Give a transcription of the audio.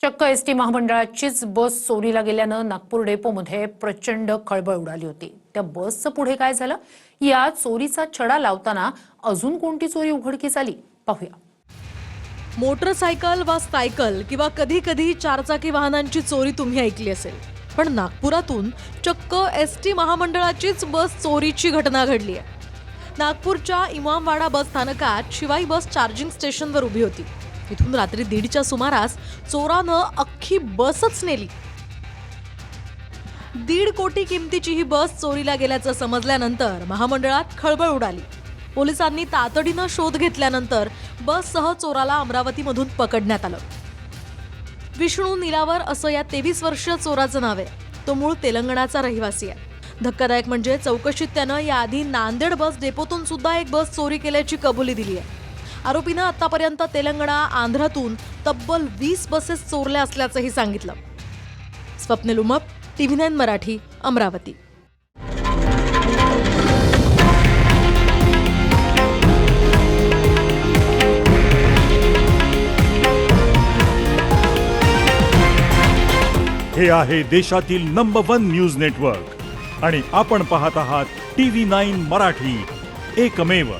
चक्क एसटी महामंडळाचीच बस चोरीला गेल्यानं नागपूर डेपोमध्ये प्रचंड खळबळ उडाली होती। त्या बसचं पुढे काय झालं, या चोरीचा छडा लावताना अजून कोणती चोरी उघडकीस आली पाहूया। मोटरसायकल वा सायकल किंवा कधी कधी चारचाकी वाहनांची चोरी तुम्ही ऐकली असेल, पण नागपुरातून चक्क एसटी महामंडळाचीच बस चोरीची घटना घडली आहे। नागपूरच्या इमामवाडा बस स्थानकात शिवाई बस चार्जिंग स्टेशनवर उभी होती। इथून रात्री 1:30च्या सुमारास चोरानं अख्खी बसच नेली। 1.5 कोटी किमतीची ही बस चोरीला गेल्याचं समजल्यानंतर महामंडळात खळबळ उडाली। पोलिसांनी तातडीनं शोध घेतल्यानंतर बससह चोराला अमरावतीमधून पकडण्यात आलं। विष्णू निलावर असं या 23 वर्षीय चोराचं नाव आहे। तो मूळ तेलंगणाचा रहिवासी आहे। धक्कादायक म्हणजे चौकशीत त्यानं याआधी नांदेड बस डेपोतून सुद्धा एक बस चोरी केल्याची कबुली दिली आहे। आरोपीनं आतापर्यंत तेलंगणा, आंध्रातून तब्बल 20 बसेस चोरल्या असल्याचंही सांगितलं। स्वप्नील उमप, TV9 मराठी, अमरावती। हे आहे देशातील नंबर 1 न्यूज नेटवर्क आणि आपण पाहत आहात TV9 मराठी, एकमेव।